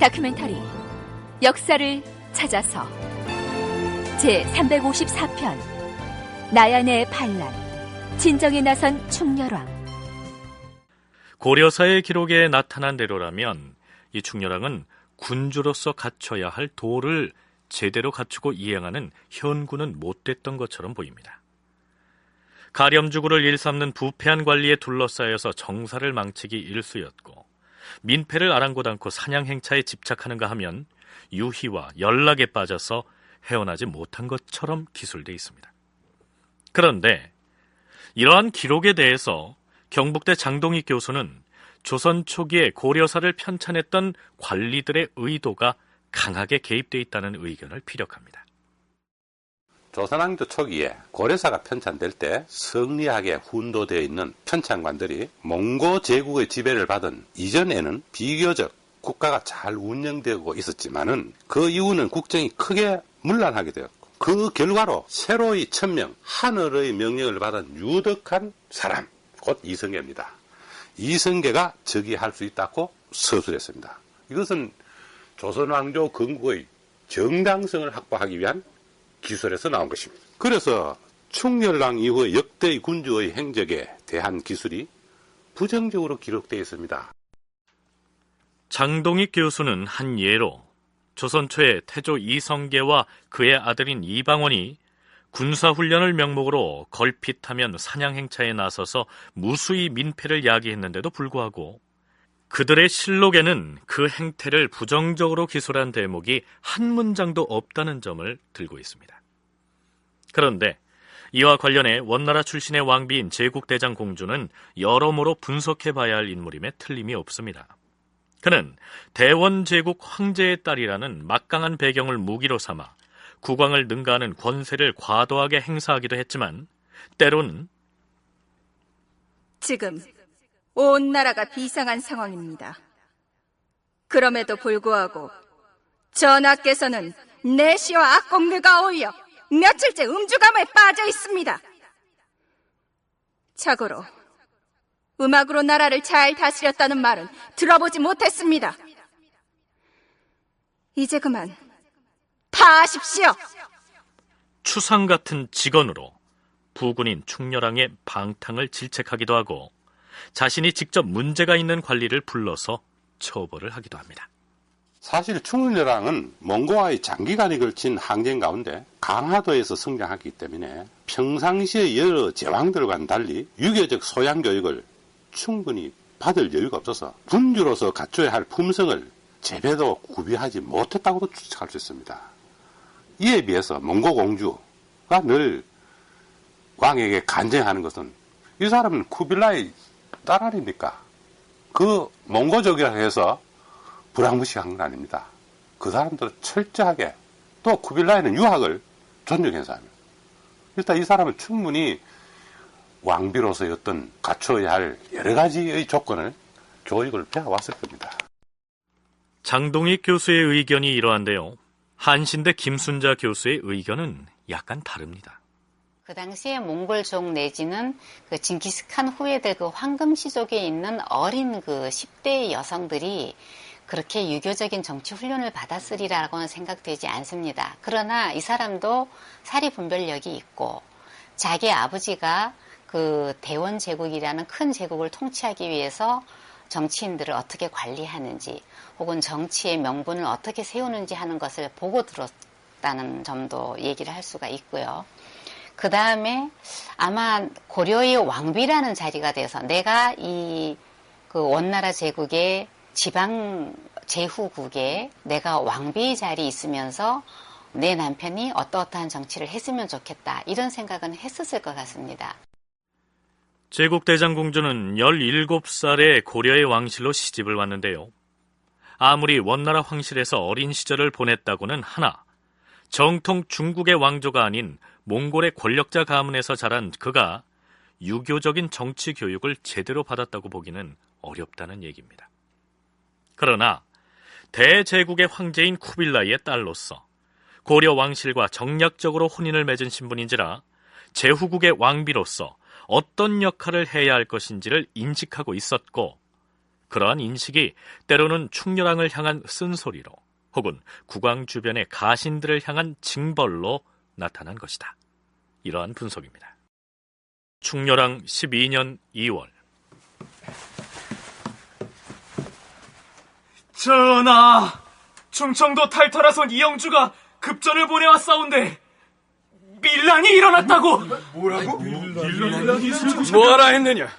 다큐멘터리 역사를 찾아서 제354편 나얀의 반란 진정에 나선 충렬왕. 고려사의 기록에 나타난 대로라면 이 충렬왕은 군주로서 갖춰야 할 도를 제대로 갖추고 이행하는 현군은 못됐던 것처럼 보입니다. 가렴주구를 일삼는 부패한 관리에 둘러싸여서 정사를 망치기 일쑤였고, 민폐를 아랑곳 않고 사냥 행차에 집착하는가 하면 유희와 연락에 빠져서 헤어나지 못한 것처럼 기술되어 있습니다. 그런데 이러한 기록에 대해서 경북대 장동익 교수는 조선 초기에 고려사를 편찬했던 관리들의 의도가 강하게 개입되어 있다는 의견을 피력합니다. 조선왕조 초기에 고려사가 편찬될 때 성리학에 훈도되어 있는 편찬관들이 몽고 제국의 지배를 받은 이전에는 비교적 국가가 잘 운영되고 있었지만은 그 이후는 국정이 크게 문란하게 되었고, 그 결과로 새로이 천명 하늘의 명령을 받은 유덕한 사람, 곧 이성계입니다. 이성계가 즉위할 수 있다고 서술했습니다. 이것은 조선왕조 건국의 정당성을 확보하기 위한 기술에서 나온 것입니다. 그래서 충렬왕 이후의 역대 군주의 행적에 대한 기술이 부정적으로 기록되어 있습니다. 장동익 교수는 한 예로 조선 초에 태조 이성계와 그의 아들인 이방원이 군사훈련을 명목으로 걸핏하면 사냥행차에 나서서 무수히 민폐를 야기했는데도 불구하고 그들의 실록에는 그 행태를 부정적으로 기술한 대목이 한 문장도 없다는 점을 들고 있습니다. 그런데 이와 관련해 원나라 출신의 왕비인 제국대장 공주는 여러모로 분석해봐야 할 인물임에 틀림이 없습니다. 그는 대원제국 황제의 딸이라는 막강한 배경을 무기로 삼아 국왕을 능가하는 권세를 과도하게 행사하기도 했지만, 때로는 지금 온 나라가 비상한 상황입니다. 그럼에도 불구하고 전하께서는 내시와 악공들과 어울려 며칠째 음주감에 빠져 있습니다. 자고로 음악으로 나라를 잘 다스렸다는 말은 들어보지 못했습니다. 이제 그만 파하십시오. 추상 같은 직언으로 부군인 충렬왕의 방탕을 질책하기도 하고, 자신이 직접 문제가 있는 관리를 불러서 처벌을 하기도 합니다. 사실 충렬왕은 몽고와의 장기간에 걸친 항쟁 가운데 강화도에서 성장하기 때문에 평상시의 여러 제왕들과는 달리 유교적 소양 교육을 충분히 받을 여유가 없어서 군주로서 갖춰야 할 품성을 제대로 구비하지 못했다고도 추측할 수 있습니다. 이에 비해서 몽고 공주가 늘 왕에게 간쟁하는 것은, 이 사람은 쿠빌라의 딸 아닙니까? 그 몽고족이라고 해서 불황무시한 건 아닙니다. 그 사람들은 철저하게, 또 쿠빌라이는 유학을 존중해서 합니다. 일단 이 사람은 충분히 왕비로서의 어떤 갖춰야 할 여러 가지의 조건을, 교육을 배워왔을 겁니다. 장동익 교수의 의견이 이러한데요, 한신대 김순자 교수의 의견은 약간 다릅니다. 그 당시에 몽골족 내지는 그 징기스칸 후예들, 그 황금시족에 있는 어린 그 10대 여성들이 그렇게 유교적인 정치 훈련을 받았으리라고는 생각되지 않습니다. 그러나 이 사람도 사리 분별력이 있고, 자기 아버지가 그 대원 제국이라는 큰 제국을 통치하기 위해서 정치인들을 어떻게 관리하는지, 혹은 정치의 명분을 어떻게 세우는지 하는 것을 보고 들었다는 점도 얘기를 할 수가 있고요. 그 다음에 아마 고려의 왕비라는 자리가 돼서 내가 이 그 원나라 제국의 지방 제후국에 내가 왕비의 자리에 있으면서 내 남편이 어떠한 정치를 했으면 좋겠다, 이런 생각은 했었을 것 같습니다. 제국대장 공주는 17살에 고려의 왕실로 시집을 왔는데요, 아무리 원나라 황실에서 어린 시절을 보냈다고는 하나 정통 중국의 왕조가 아닌 몽골의 권력자 가문에서 자란 그가 유교적인 정치 교육을 제대로 받았다고 보기는 어렵다는 얘기입니다. 그러나 대제국의 황제인 쿠빌라이의 딸로서 고려 왕실과 정략적으로 혼인을 맺은 신분인지라 제후국의 왕비로서 어떤 역할을 해야 할 것인지를 인식하고 있었고, 그러한 인식이 때로는 충렬왕을 향한 쓴소리로 혹은 국왕 주변의 가신들을 향한 징벌로 나타난 것이다. 이러한 분석입니다. 충렬왕 12년 2월. 전하, 충청도 탈탈하선 이영주가 급전을 보내왔사온데 밀란이 일어났다고. 뭐라고? 뭐하라 했느냐?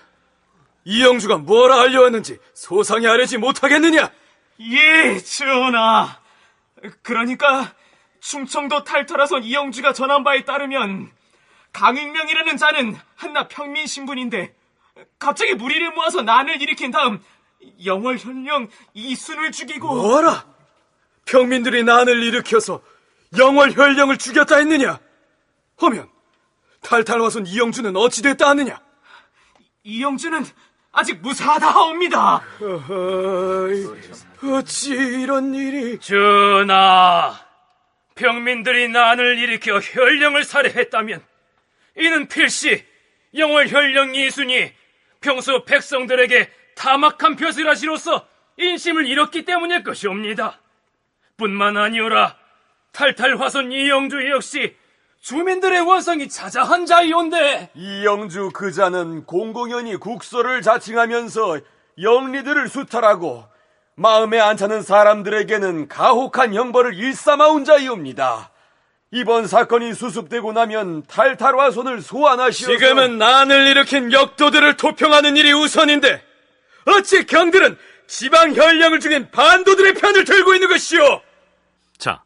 이영주가 뭐라 알려왔는지 소상히 아뢰지 못하겠느냐? 예, 전하. 그러니까 충청도 탈탈하선 이영주가 전한 바에 따르면 강익명이라는 자는 한낱 평민 신분인데 갑자기 무리를 모아서 난을 일으킨 다음 영월현령 이순을 죽이고. 뭐라? 평민들이 난을 일으켜서 영월현령을 죽였다 했느냐? 하면 탈탈화손 이영주는 어찌 됐다 하느냐? 이영주는 아직 무사하다 하옵니다. 어찌 이런 일이? 전하, 평민들이 난을 일으켜 현령을 살해했다면 이는 필시 영월현령 이순이 평소 백성들에게 타막한 벼슬아시로서 인심을 잃었기 때문일 것이옵니다. 뿐만 아니오라 탈탈화손 이영주 역시 주민들의 원성이 자자한 자이온데. 이영주 그자는 공공연히 국서를 자칭하면서 영리들을 수탈하고 마음에 안 차는 사람들에게는 가혹한 형벌을 일삼아온 자이옵니다. 이번 사건이 수습되고 나면 탈탈화손을 소환하시어서 지금은 난을 일으킨 역도들을 토평하는 일이 우선인데 어찌 경들은 지방 현령을 죽인 반도들의 편을 들고 있는 것이오? 자,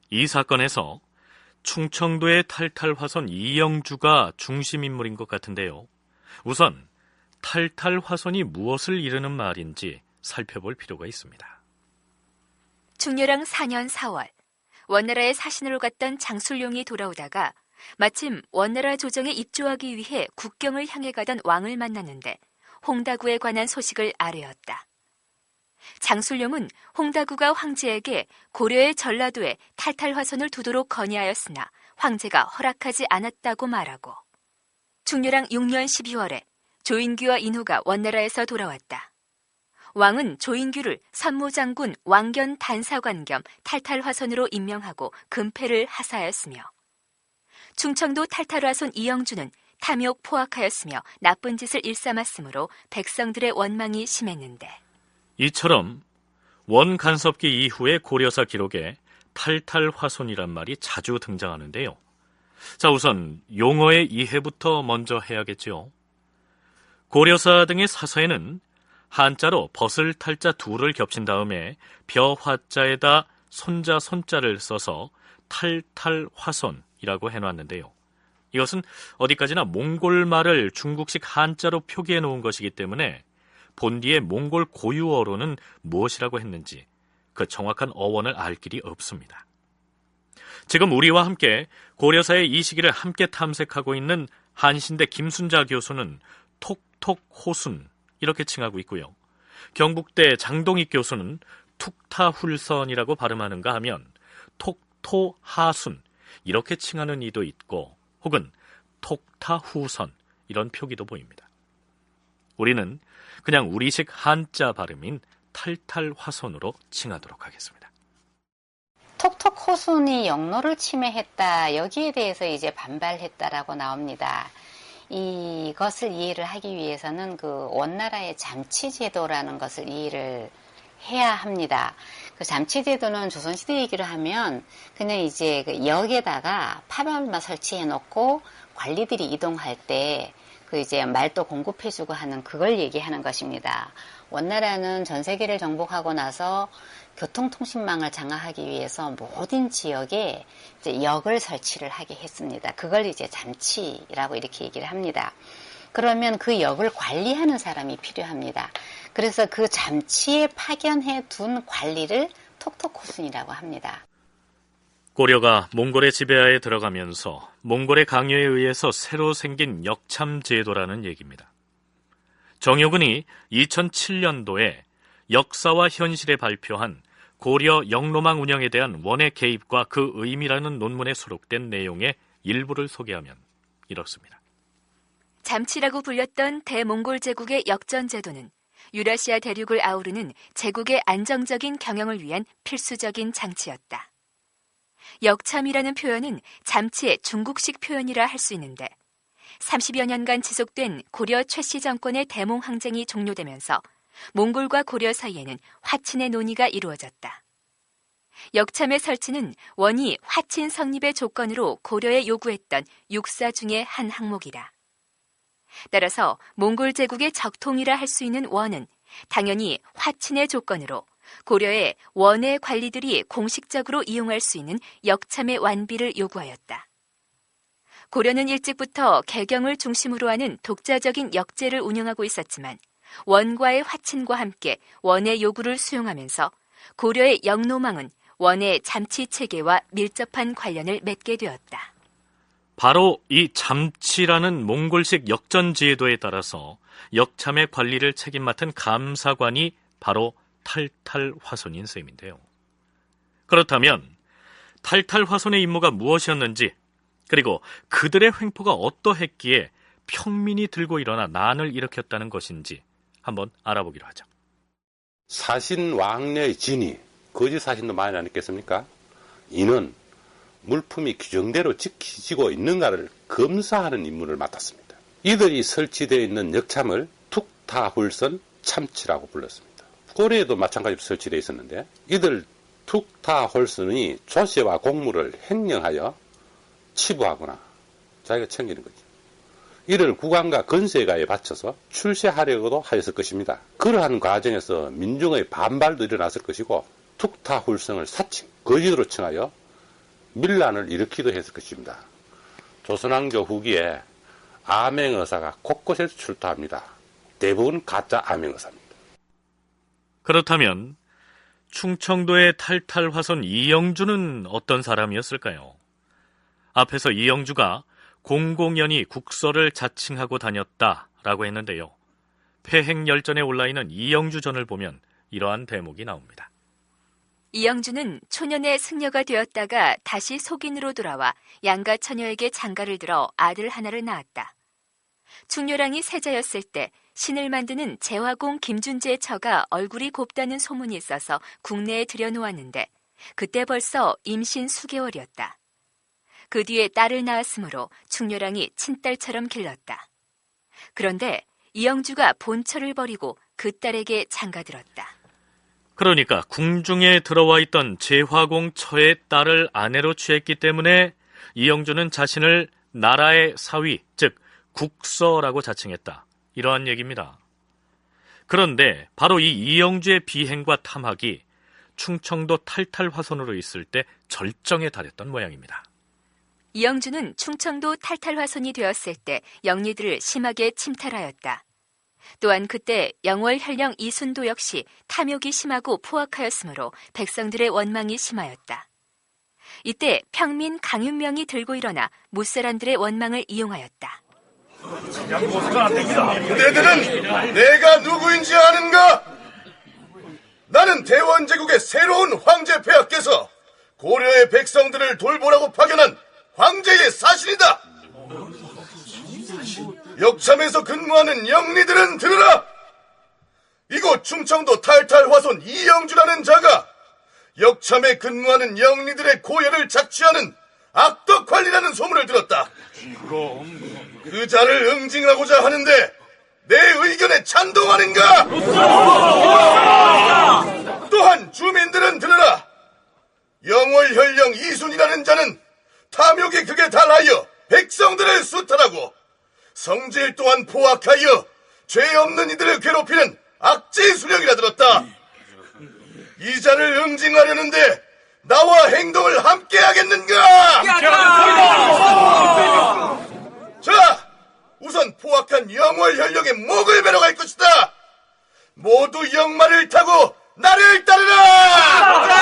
이 사건에서 충청도의 탈탈화손 이영주가 중심인물인 것 같은데요. 우선 탈탈화손이 무엇을 이르는 말인지 살펴볼 필요가 있습니다. 충렬왕 4년 4월 원나라에 사신으로 갔던 장술룡이 돌아오다가 마침 원나라 조정에 입조하기 위해 국경을 향해 가던 왕을 만났는데 홍다구에 관한 소식을 아뢰었다. 장술룡은 홍다구가 황제에게 고려의 전라도에 탈탈화손을 두도록 건의하였으나 황제가 허락하지 않았다고 말하고, 충렬왕 6년 12월에 조인규와 인후가 원나라에서 돌아왔다. 왕은 조인규를 선무장군 왕견 단사관 겸 탈탈화손으로 임명하고 금패를 하사하였으며, 충청도 탈탈화손 이영주는 탐욕 포악하였으며 나쁜 짓을 일삼았으므로 백성들의 원망이 심했는데, 이처럼 원간섭기 이후의 고려사 기록에 탈탈화손이란 말이 자주 등장하는데요. 자, 우선 용어의 이해부터 먼저 해야겠죠. 고려사 등의 사서에는 한자로 벗을 탈자 둘을 겹친 다음에 벼화자에다 손자 손자를 써서 탈탈화손이라고 해놨는데요. 이것은 어디까지나 몽골말을 중국식 한자로 표기해 놓은 것이기 때문에 본디의 몽골 고유어로는 무엇이라고 했는지 그 정확한 어원을 알 길이 없습니다. 지금 우리와 함께 고려사의 이 시기를 함께 탐색하고 있는 한신대 김순자 교수는 톡톡호순 이렇게 칭하고 있고요. 경북대 장동익 교수는 툭타훌선이라고 발음하는가 하면 톡토하순 이렇게 칭하는 이도 있고, 혹은 톡타후선 이런 표기도 보입니다. 우리는 그냥 우리식 한자 발음인 탈탈화손으로 칭하도록 하겠습니다. 톡톡호순이 영로를 침해했다. 여기에 대해서 이제 반발했다라고 나옵니다. 이것을 이해를 하기 위해서는 그 원나라의 잠치제도라는 것을 이해를 해야 합니다. 그 잠치제도는 조선시대 얘기를 하면 그냥 이제 그 역에다가 파멸만 설치해 놓고 관리들이 이동할 때 그 이제 말도 공급해주고 하는 그걸 얘기하는 것입니다. 원나라는 전 세계를 정복하고 나서 교통통신망을 장악하기 위해서 모든 지역에 이제 역을 설치를 하게 했습니다. 그걸 이제 잠치라고 이렇게 얘기를 합니다. 그러면 그 역을 관리하는 사람이 필요합니다. 그래서 그 잠치에 파견해 둔 관리를 톡톡호순이라고 합니다. 고려가 몽골의 지배하에 들어가면서 몽골의 강요에 의해서 새로 생긴 역참제도라는 얘기입니다. 정효근이 2007년도에 역사와 현실에 발표한 고려 영로망 운영에 대한 원의 개입과 그 의미라는 논문에 수록된 내용의 일부를 소개하면 이렇습니다. 잠치라고 불렸던 대몽골 제국의 역전 제도는 유라시아 대륙을 아우르는 제국의 안정적인 경영을 위한 필수적인 장치였다. 역참이라는 표현은 잠치의 중국식 표현이라 할 수 있는데 30여 년간 지속된 고려 최씨 정권의 대몽 항쟁이 종료되면서 몽골과 고려 사이에는 화친의 논의가 이루어졌다. 역참의 설치는 원이 화친 성립의 조건으로 고려에 요구했던 육사 중의 한 항목이다. 따라서 몽골 제국의 적통이라 할 수 있는 원은 당연히 화친의 조건으로 고려의 원의 관리들이 공식적으로 이용할 수 있는 역참의 완비를 요구하였다. 고려는 일찍부터 개경을 중심으로 하는 독자적인 역제를 운영하고 있었지만 원과의 화친과 함께 원의 요구를 수용하면서 고려의 영노망은 원의 잠치 체계와 밀접한 관련을 맺게 되었다. 바로 이 잠치라는 몽골식 역전 제도에 따라서 역참의 관리를 책임 맡은 감사관이 바로 탈탈화손인 셈인데요. 그렇다면 탈탈화손의 임무가 무엇이었는지, 그리고 그들의 횡포가 어떠했기에 평민이 들고 일어나 난을 일으켰다는 것인지 한번 알아보기로 하죠. 사신 왕녀의 진이 거짓 사신도 많이 아니겠습니까? 이는 물품이 규정대로 지키지고 있는가를 검사하는 임무를 맡았습니다. 이들이 설치되어 있는 역참을 툭타훌선 참치라고 불렀습니다. 고려에도 마찬가지로 설치되어 있었는데 이들 툭타홀선이 조세와 공무를 횡령하여 치부하거나 자기가 챙기는 거죠. 이를 국왕과 건세가에 바쳐서 출세하려고도 하였을 것입니다. 그러한 과정에서 민중의 반발도 일어났을 것이고 툭타훌성을 사칭, 거짓으로 칭하여 밀란을 일으키기도 했을 것입니다. 조선왕조 후기에 암행의사가 곳곳에서 출토합니다. 대부분 가짜 암행의사입니다. 그렇다면 충청도의 탈탈화손 이영주는 어떤 사람이었을까요? 앞에서 이영주가 공공연히 국서를 자칭하고 다녔다라고 했는데요. 폐행열전에 올라있는 이영주전을 보면 이러한 대목이 나옵니다. 이영주는 초년에 승려가 되었다가 다시 속인으로 돌아와 양가 처녀에게 장가를 들어 아들 하나를 낳았다. 충렬왕이 세자였을 때 신을 만드는 제화공 김준재의 처가 얼굴이 곱다는 소문이 있어서 국내에 들여놓았는데 그때 벌써 임신 수개월이었다. 그 뒤에 딸을 낳았으므로 충렬왕이 친딸처럼 길렀다. 그런데 이영주가 본처를 버리고 그 딸에게 장가들었다. 그러니까 궁중에 들어와 있던 제화공 처의 딸을 아내로 취했기 때문에 이영주는 자신을 나라의 사위, 즉 국서라고 자칭했다. 이러한 얘기입니다. 그런데 바로 이 이영주의 비행과 탐학이 충청도 탈탈화손으로 있을 때 절정에 달했던 모양입니다. 이영주는 충청도 탈탈화손이 되었을 때 영리들을 심하게 침탈하였다. 또한 그때 영월 현령 이순도 역시 탐욕이 심하고 포악하였으므로 백성들의 원망이 심하였다. 이때 평민 강윤명이 들고 일어나 무사람들의 원망을 이용하였다. 너희들은 내가 누구인지 아는가? 나는 대원제국의 새로운 황제 폐하께서 고려의 백성들을 돌보라고 파견한 황제의 사신이다. 역참에서 근무하는 영리들은 들으라. 이곳 충청도 탈탈화손 이영주라는 자가 역참에 근무하는 영리들의 고열을 착취하는 악덕관리라는 소문을 들었다. 그 자를 응징하고자 하는데 내 의견에 찬동하는가? 또한 주민들은 들으라. 영월 현령 이순이라는 자는 탐욕의 극에 달하여 백성들을 수탈하고 성질 또한 포악하여 죄 없는 이들을 괴롭히는 악질 수령이라 들었다. 이 자를 응징하려는데 나와 행동을 함께 하겠는가? 자, 우선 포악한 영월 현령의 목을 베러 갈 것이다. 모두 영마를 타고 나를 따르라.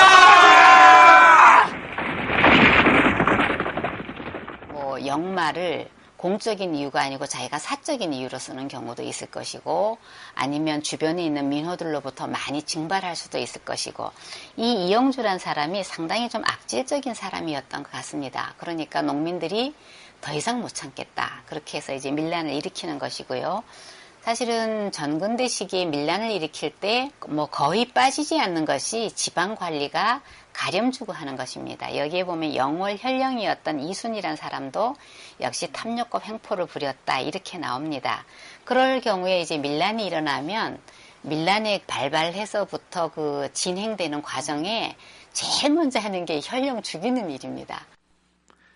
영마를 공적인 이유가 아니고 자기가 사적인 이유로 쓰는 경우도 있을 것이고, 아니면 주변에 있는 민호들로부터 많이 징발할 수도 있을 것이고, 이 이영주란 사람이 상당히 좀 악질적인 사람이었던 것 같습니다. 그러니까 농민들이 더 이상 못 참겠다, 그렇게 해서 이제 밀란을 일으키는 것이고요. 사실은 전근대 시기에 밀란을 일으킬 때 뭐 거의 빠지지 않는 것이 지방 관리가 가렴 주고 하는 것입니다. 여기에 보면 영월 현령이었던 이순이라는 사람도 역시 탐욕과 횡포를 부렸다 이렇게 나옵니다. 그럴 경우에 이제 밀란이 일어나면 밀란에 발발해서부터 그 진행되는 과정에 제일 먼저 하는 게 현령 죽이는 일입니다.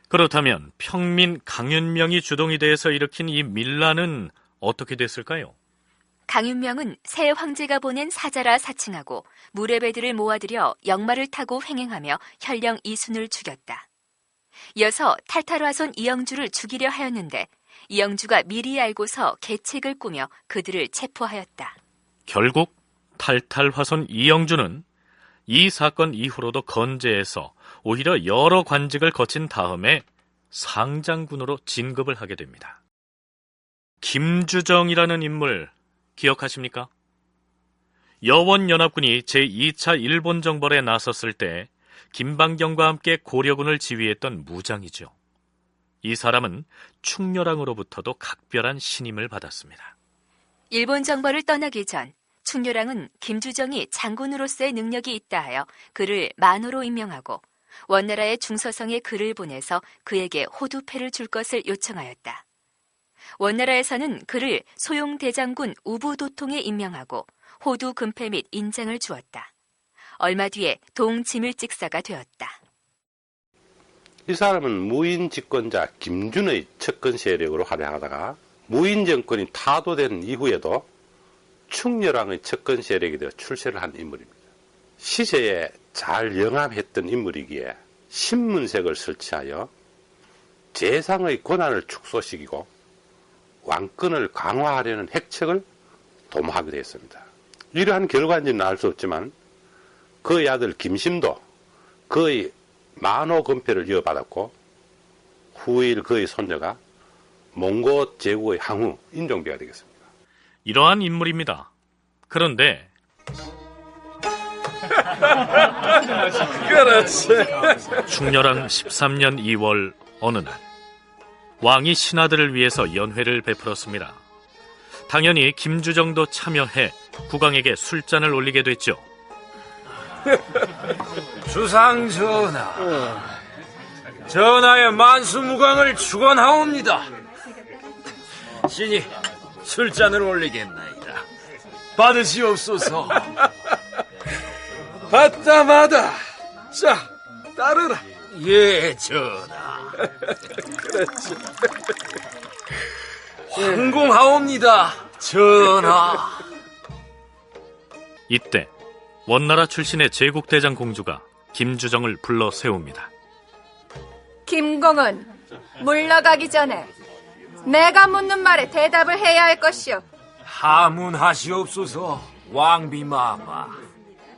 그렇다면 평민 강윤명이 주동이 돼서 일으킨 이 밀란은 어떻게 됐을까요? 강윤명은 새 황제가 보낸 사자라 사칭하고 무례배들을 모아들여 역마를 타고 횡행하며 현령 이순을 죽였다. 이어서 탈탈화손 이영주를 죽이려 하였는데 이영주가 미리 알고서 계책을 꾸며 그들을 체포하였다. 결국 탈탈화손 이영주는 이 사건 이후로도 건재해서 오히려 여러 관직을 거친 다음에 상장군으로 진급을 하게 됩니다. 김주정이라는 인물 기억하십니까? 여원연합군이 제2차 일본 정벌에 나섰을 때 김방경과 함께 고려군을 지휘했던 무장이죠. 이 사람은 충렬왕으로부터도 각별한 신임을 받았습니다. 일본 정벌을 떠나기 전 충렬왕은 김주정이 장군으로서의 능력이 있다 하여 그를 만호로 임명하고 원나라의 중서성에 글을 보내서 그에게 호두패를 줄 것을 요청하였다. 원나라에서는 그를 소용대장군 우부도통에 임명하고 호두 금패 및 인장을 주었다. 얼마 뒤에 동지밀직사가 되었다. 이 사람은 무인 집권자 김준의 측근 세력으로 활약하다가 무인 정권이 타도된 이후에도 충렬왕의 측근 세력이 되어 출세를 한 인물입니다. 시세에 잘 영합했던 인물이기에 신문색을 설치하여 재상의 권한을 축소시키고 왕권을 강화하려는 핵책을 도모하게 되었습니다. 이러한 결과인지는 알 수 없지만 그의 아들 김심도 그의 만호 건패를 이어받았고 후일 그의 손녀가 몽고 제국의 항후 인종비가 되겠습니다. 이러한 인물입니다. 그런데 충렬왕 13년 2월 어느 날 왕이 신하들을 위해서 연회를 베풀었습니다. 당연히 김주정도 참여해 국왕에게 술잔을 올리게 됐죠. 주상 전하, 전하의 만수무강을 축원하옵니다. 신이 술잔을 올리겠나이다. 받으시옵소서. 받다마다 자 따르라. 예, 전하. 그렇지. 황공하옵니다, 전하. 이때 원나라 출신의 제국대장 공주가 김주정을 불러 세웁니다. 김공은 물러가기 전에 내가 묻는 말에 대답을 해야 할 것이오. 하문하시옵소서, 왕비마마.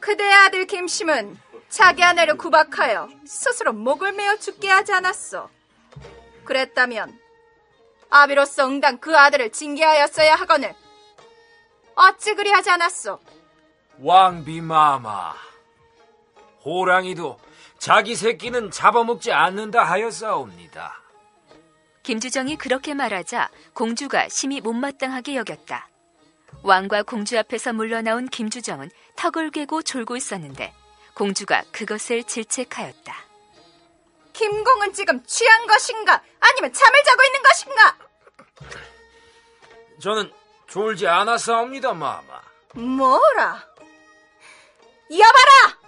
그대의 아들 김심은 자기 아내를 구박하여 스스로 목을 메어 죽게 하지 않았소. 그랬다면 아비로서 응당 그 아들을 징계하였어야 하거늘 어찌 그리하지 않았소? 왕비마마, 호랑이도 자기 새끼는 잡아먹지 않는다 하였사옵니다. 김주정이 그렇게 말하자 공주가 심히 못마땅하게 여겼다. 왕과 공주 앞에서 물러나온 김주정은 턱을 괴고 졸고 있었는데 공주가 그것을 질책하였다. 김공은 지금 취한 것인가? 아니면 잠을 자고 있는 것인가? 저는 졸지 않았사옵니다, 마마. 뭐라? 여봐라!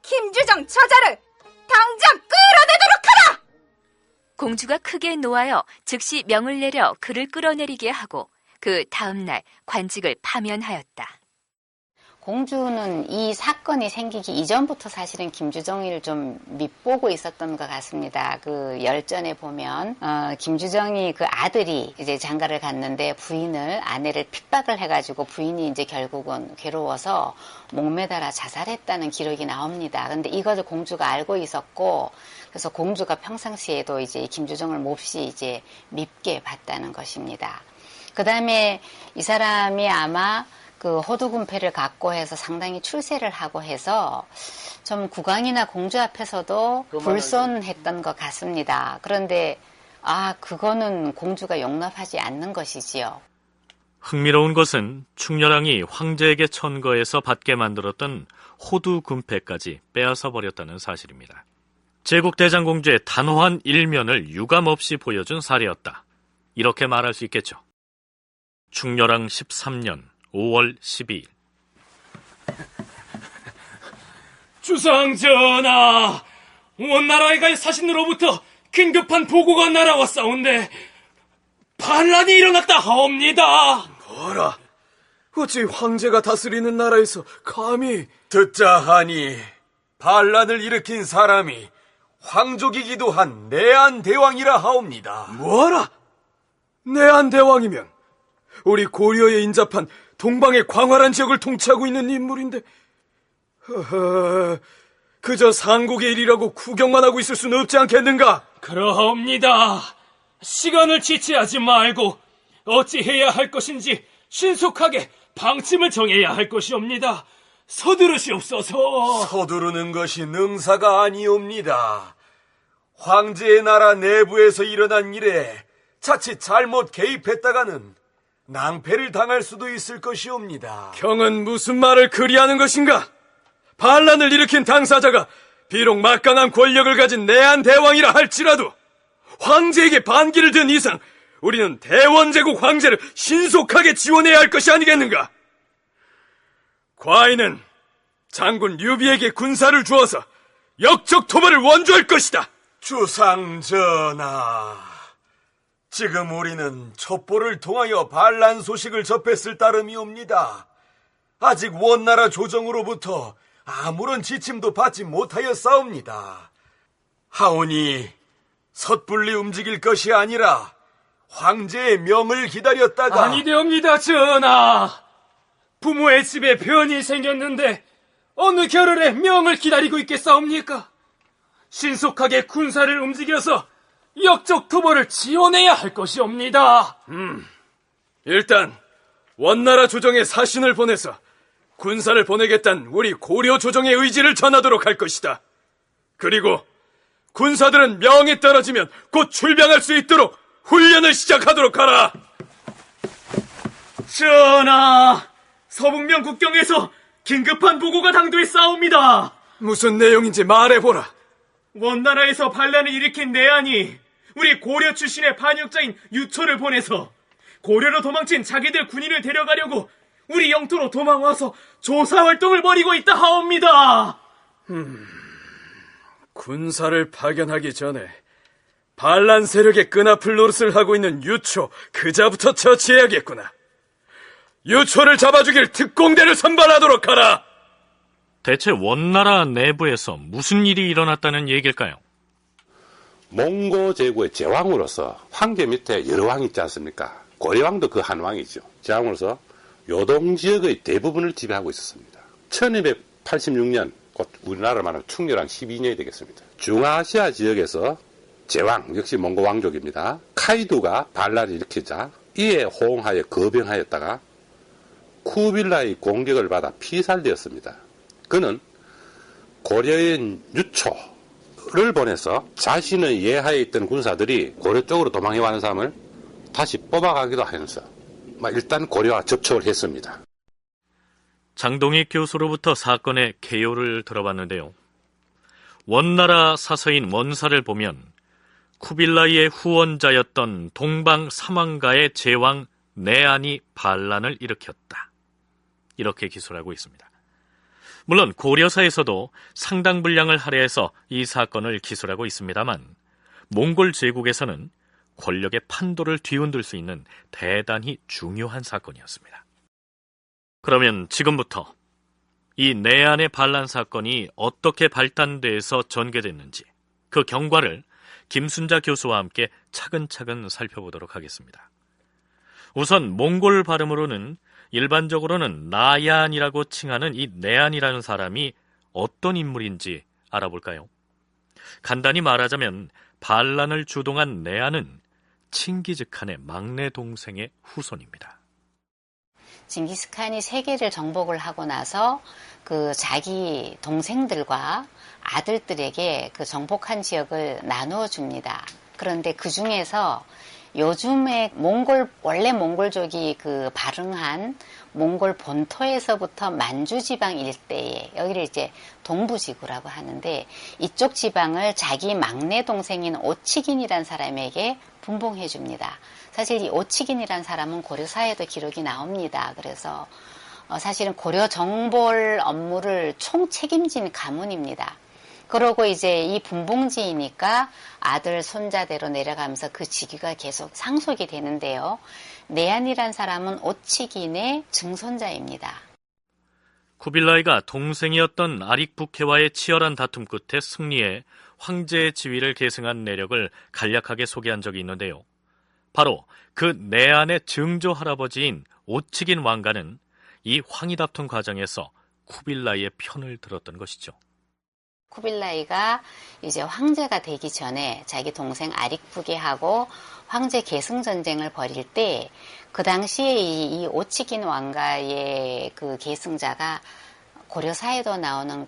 김주정 저자를 당장 끌어내도록 하라! 공주가 크게 노하여 즉시 명을 내려 그를 끌어내리게 하고 그 다음날 관직을 파면하였다. 공주는 이 사건이 생기기 이전부터 사실은 김주정이를 좀 밉보고 있었던 것 같습니다. 그 열전에 보면 김주정이 그 아들이 이제 장가를 갔는데 아내를 핍박을 해가지고 부인이 이제 결국은 괴로워서 목매달아 자살했다는 기록이 나옵니다. 근데 이것을 공주가 알고 있었고 그래서 공주가 평상시에도 이제 김주정을 몹시 이제 밉게 봤다는 것입니다. 그 다음에 이 사람이 아마 그 호두군패를 갖고 해서 상당히 출세를 하고 해서 좀 국왕이나 공주 앞에서도 불손했던 것 같습니다. 그런데 그거는 공주가 용납하지 않는 것이지요. 흥미로운 것은 충렬왕이 황제에게 천거해서 받게 만들었던 호두 금패까지 빼앗아 버렸다는 사실입니다. 제국대장공주의 단호한 일면을 유감없이 보여준 사례였다. 이렇게 말할 수 있겠죠. 충렬왕 13년 5월 12일. 주상전하, 원나라에 갈 사신으로부터 긴급한 보고가 날아왔사온데 반란이 일어났다 하옵니다. 뭐라? 어찌 황제가 다스리는 나라에서 감히... 듣자 하니 반란을 일으킨 사람이 황족이기도 한 내한대왕이라 하옵니다. 뭐라? 내한대왕이면 우리 고려에 인접한 동방의 광활한 지역을 통치하고 있는 인물인데 그저 상국의 일이라고 구경만 하고 있을 수는 없지 않겠는가? 그러하옵니다. 시간을 지체하지 말고 어찌해야 할 것인지 신속하게 방침을 정해야 할 것이옵니다. 서두르시옵소서. 서두르는 것이 능사가 아니옵니다. 황제의 나라 내부에서 일어난 일에 자칫 잘못 개입했다가는 낭패를 당할 수도 있을 것이옵니다. 경은 무슨 말을 그리하는 것인가? 반란을 일으킨 당사자가 비록 막강한 권력을 가진 내한대왕이라 할지라도 황제에게 반기를 든 이상 우리는 대원제국 황제를 신속하게 지원해야 할 것이 아니겠는가? 과인은 장군 류비에게 군사를 주어서 역적 토벌을 원조할 것이다. 주상전하, 지금 우리는 첩보를 통하여 반란 소식을 접했을 따름이옵니다. 아직 원나라 조정으로부터 아무런 지침도 받지 못하였사옵니다. 하오니 섣불리 움직일 것이 아니라 황제의 명을 기다렸다가... 아니되옵니다, 전하. 부모의 집에 변이 생겼는데 어느 겨를에 명을 기다리고 있겠사옵니까? 신속하게 군사를 움직여서 역적 토벌을 지원해야 할 것이옵니다. 일단 원나라 조정에 사신을 보내서 군사를 보내겠다는 우리 고려 조정의 의지를 전하도록 할 것이다. 그리고 군사들은 명이 떨어지면 곧 출병할 수 있도록 훈련을 시작하도록 하라. 전하, 서북면 국경에서 긴급한 보고가 당도했사옵니다. 무슨 내용인지 말해보라. 원나라에서 반란을 일으킨 내한이 우리 고려 출신의 반역자인 유초를 보내서 고려로 도망친 자기들 군인을 데려가려고 우리 영토로 도망와서 조사활동을 벌이고 있다 하옵니다. 군사를 파견하기 전에 반란 세력의 끈아풀 노릇을 하고 있는 유초, 그자부터 처치해야겠구나. 유초를 잡아주길 특공대를 선발하도록 하라. 대체 원나라 내부에서 무슨 일이 일어났다는 얘기일까요? 몽고 제국의 제왕으로서 황제 밑에 여러 왕이 있지 않습니까? 고려왕도 그 한 왕이죠. 제왕으로서 요동 지역의 대부분을 지배하고 있었습니다. 1286년 곧 우리나라로 말하면 충렬왕 12년이 되겠습니다. 중아시아 지역에서 제왕 역시 몽고 왕족입니다. 카이두가 반란을 일으키자 이에 호응하여 거병하였다가 쿠빌라의 공격을 받아 피살되었습니다. 그는 고려인 유초를 보내서 자신의 예하에 있던 군사들이 고려 쪽으로 도망해가는 사람을 다시 뽑아가기도 하면서 일단 고려와 접촉을 했습니다. 장동익 교수로부터 사건의 개요를 들어봤는데요. 원나라 사서인 원사를 보면 쿠빌라이의 후원자였던 동방 사망가의 제왕 내한이 반란을 일으켰다. 이렇게 기술하고 있습니다. 물론 고려사에서도 상당 분량을 할애해서 이 사건을 기술하고 있습니다만 몽골 제국에서는 권력의 판도를 뒤흔들 수 있는 대단히 중요한 사건이었습니다. 그러면 지금부터 이 내한의 반란 사건이 어떻게 발단돼서 전개됐는지 그 경과를 김순자 교수와 함께 차근차근 살펴보도록 하겠습니다. 우선 몽골 발음으로는 일반적으로는 나얀이라고 칭하는 이 내한이라는 사람이 어떤 인물인지 알아볼까요? 간단히 말하자면 반란을 주동한 내한은 칭기즈칸의 막내 동생의 후손입니다. 징기스칸이 세계를 정복을 하고 나서 그 자기 동생들과 아들들에게 그 정복한 지역을 나누어 줍니다. 그런데 그 중에서 요즘에 원래 몽골족이 발흥한 몽골 본토에서부터 만주 지방 일대에, 여기를 이제 동부지구라고 하는데, 이쪽 지방을 자기 막내 동생인 오치긴이란 사람에게 분봉해 줍니다. 사실 이 오치긴이란 사람은 고려사에도 기록이 나옵니다. 그래서 사실은 고려 정벌 업무를 총 책임진 가문입니다. 그러고 이제 이 분봉지이니까 아들, 손자대로 내려가면서 그 직위가 계속 상속이 되는데요. 내안이란 사람은 오치긴의 증손자입니다. 쿠빌라이가 동생이었던 아릭부케와의 치열한 다툼 끝에 승리해 황제의 지위를 계승한 내력을 간략하게 소개한 적이 있는데요. 바로 그 내안의 증조 할아버지인 오치긴 왕가는 이 황위 다툼 과정에서 쿠빌라이의 편을 들었던 것이죠. 쿠빌라이가 이제 황제가 되기 전에 자기 동생 아릭부게하고 황제 계승 전쟁을 벌일 때, 그 당시에 이 오치긴 왕가의 그 계승자가 고려사에도 나오는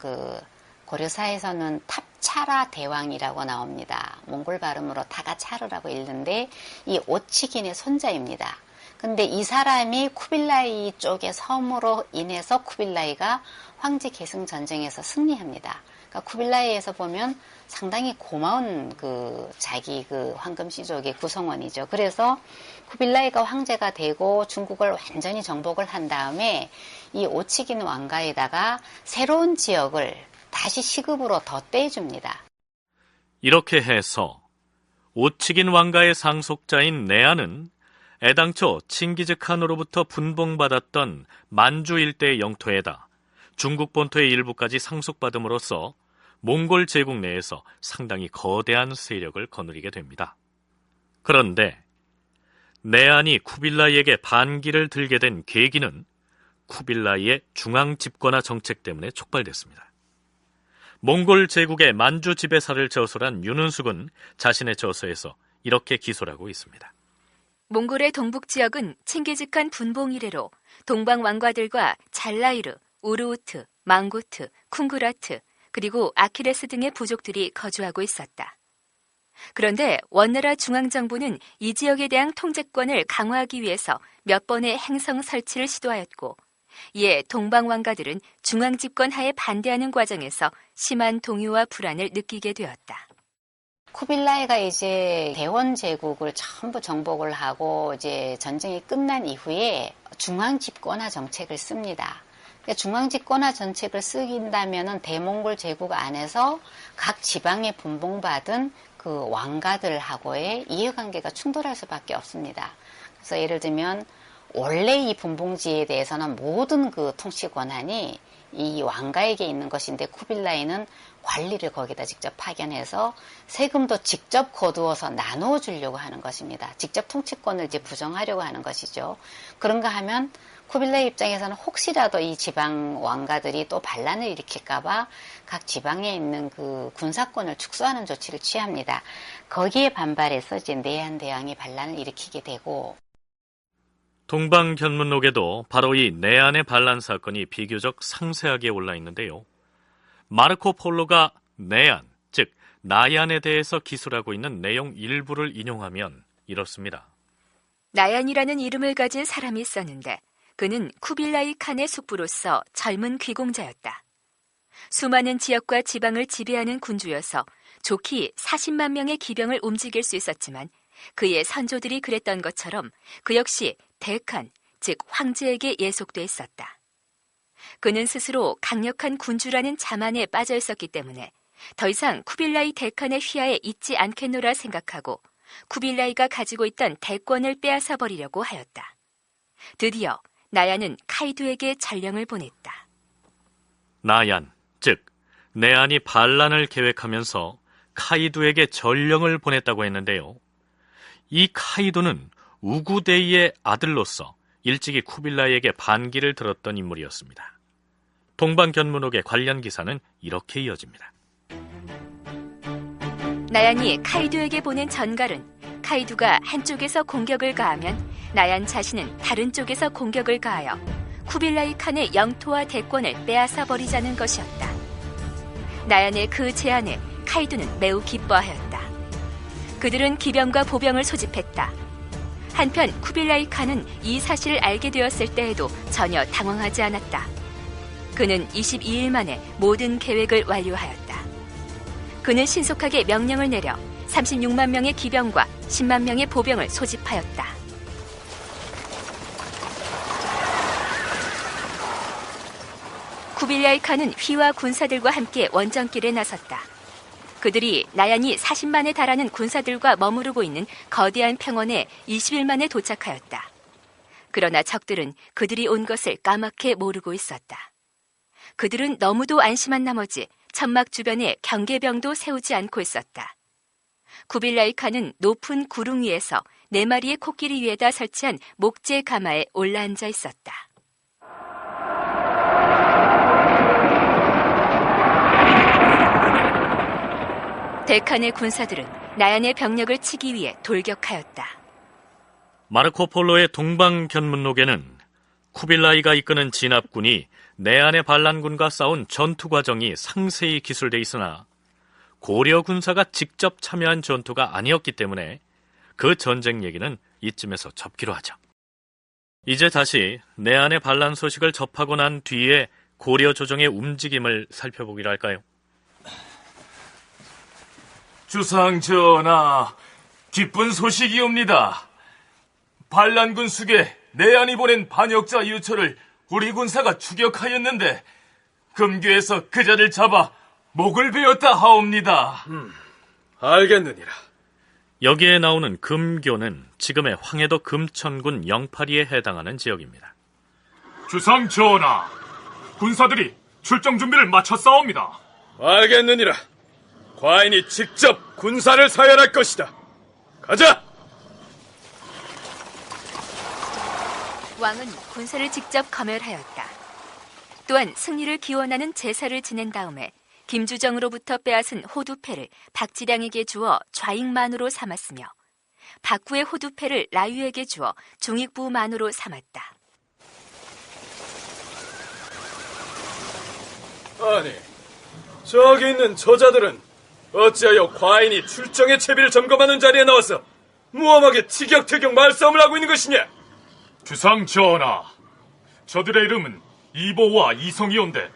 고려사에서는 탑차라 대왕이라고 나옵니다. 몽골 발음으로 타가차르라고 읽는데 이 오치긴의 손자입니다. 근데 이 사람이 쿠빌라이 쪽의 섬으로 인해서 쿠빌라이가 황제 계승 전쟁에서 승리합니다. 그러니까 쿠빌라이에서 보면 상당히 고마운 자기 황금씨족의 구성원이죠. 그래서 쿠빌라이가 황제가 되고 중국을 완전히 정복을 한 다음에 이 오치긴 왕가에다가 새로운 지역을 다시 시급으로 더 떼줍니다. 이렇게 해서 오치긴 왕가의 상속자인 내안은 애당초 칭기즈칸으로부터 분봉받았던 만주 일대의 영토에다 중국 본토의 일부까지 상속받음으로써 몽골 제국 내에서 상당히 거대한 세력을 거느리게 됩니다. 그런데 내안이 쿠빌라이에게 반기를 들게 된 계기는 쿠빌라이의 중앙 집권화 정책 때문에 촉발됐습니다. 몽골 제국의 만주 지배사를 저술한 윤은숙은 자신의 저서에서 이렇게 기술하고 있습니다. 몽골의 동북 지역은 칭기즈칸 분봉 이래로 동방 왕가들과 잘라이르, 우르우트, 망고트, 쿵그라트, 그리고 아키레스 등의 부족들이 거주하고 있었다. 그런데 원나라 중앙정부는 이 지역에 대한 통제권을 강화하기 위해서 몇 번의 행성 설치를 시도하였고, 이에 동방 왕가들은 중앙 집권 하에 반대하는 과정에서 심한 동요와 불안을 느끼게 되었다. 쿠빌라이가 이제 대원 제국을 전부 정복을 하고 이제 전쟁이 끝난 이후에 중앙 집권화 정책을 씁니다. 중앙 집권화 정책을 쓰긴다면은 대몽골 제국 안에서 각 지방에 분봉받은 그 왕가들하고의 이해관계가 충돌할 수밖에 없습니다. 그래서 예를 들면 원래 이 분봉지에 대해서는 모든 그 통치 권한이 이 왕가에게 있는 것인데 쿠빌라이는 관리를 거기다 직접 파견해서 세금도 직접 거두어서 나누어 주려고 하는 것입니다. 직접 통치권을 이제 부정하려고 하는 것이죠. 그런가 하면 쿠빌라이 입장에서는 혹시라도 이 지방 왕가들이 또 반란을 일으킬까봐 각 지방에 있는 그 군사권을 축소하는 조치를 취합니다. 거기에 반발해서 이제 내한 대왕이 반란을 일으키게 되고, 동방견문록에도 바로 이 내안의 반란 사건이 비교적 상세하게 올라 있는데요. 마르코 폴로가 내안, 즉 나얀에 대해서 기술하고 있는 내용 일부를 인용하면 이렇습니다. 나얀이라는 이름을 가진 사람이 있었는데 그는 쿠빌라이 칸의 숙부로서 젊은 귀공자였다. 수많은 지역과 지방을 지배하는 군주여서 좋게 40만 명의 기병을 움직일 수 있었지만 그의 선조들이 그랬던 것처럼 그 역시 대칸, 즉 황제에게 예속돼 있었다. 그는 스스로 강력한 군주라는 자만에 빠져 있었기 때문에 더 이상 쿠빌라이 대칸의 휘하에 있지 않겠노라 생각하고 쿠빌라이가 가지고 있던 대권을 빼앗아 버리려고 하였다. 드디어 나얀은 카이두에게 전령을 보냈다. 나얀, 즉 내안이 반란을 계획하면서 카이두에게 전령을 보냈다고 했는데요. 이 카이두는 우구데이의 아들로서 일찍이 쿠빌라이에게 반기를 들었던 인물이었습니다. 동방견문록의 관련 기사는 이렇게 이어집니다. 나얀이 카이두에게 보낸 전갈은 카이두가 한쪽에서 공격을 가하면 나얀 자신은 다른 쪽에서 공격을 가하여 쿠빌라이 칸의 영토와 대권을 빼앗아 버리자는 것이었다. 나얀의 그 제안에 카이두는 매우 기뻐하였다. 그들은 기병과 보병을 소집했다. 한편 쿠빌라이 칸은 이 사실을 알게 되었을 때에도 전혀 당황하지 않았다. 그는 22일 만에 모든 계획을 완료하였다. 그는 신속하게 명령을 내려 36만 명의 기병과 10만 명의 보병을 소집하였다. 쿠빌라이 칸은 휘와 군사들과 함께 원정길에 나섰다. 그들이 나란히 40만에 달하는 군사들과 머무르고 있는 거대한 평원에 20일 만에 도착하였다. 그러나 적들은 그들이 온 것을 까맣게 모르고 있었다. 그들은 너무도 안심한 나머지 천막 주변에 경계병도 세우지 않고 있었다. 쿠빌라이 칸은 높은 구릉 위에서 4마리의 코끼리 위에다 설치한 목재 가마에 올라앉아 있었다. 데칸의 군사들은 나얀의 병력을 치기 위해 돌격하였다. 마르코 폴로의 동방견문록에는 쿠빌라이가 이끄는 진압군이 내안의 반란군과 싸운 전투 과정이 상세히 기술돼 있으나 고려 군사가 직접 참여한 전투가 아니었기 때문에 그 전쟁 얘기는 이쯤에서 접기로 하죠. 이제 다시 내안의 반란 소식을 접하고 난 뒤에 고려 조정의 움직임을 살펴보기로 할까요? 주상 전하, 기쁜 소식이옵니다. 반란군 숙에 내안이 보낸 반역자 유초를 우리 군사가 추격하였는데 금교에서 그자를 잡아 목을 베었다 하옵니다. 알겠느니라. 여기에 나오는 금교는 지금의 황해도 금천군 영파리에 해당하는 지역입니다. 주상 전하, 군사들이 출정 준비를 마쳤사옵니다. 알겠느니라. 과인이 직접 군사를 사열할 것이다. 가자! 왕은 군사를 직접 검열하였다. 또한 승리를 기원하는 제사를 지낸 다음에 김주정으로부터 빼앗은 호두패를 박지량에게 주어 좌익만으로 삼았으며 박구의 호두패를 라유에게 주어 중익부만으로 삼았다. 아니, 저기 있는 저자들은 어찌하여 과인이 출정의 채비를 점검하는 자리에 나와서 무엄하게 티격태격 말싸움을 하고 있는 것이냐? 주상 전하, 저들의 이름은 이보와 이성이온데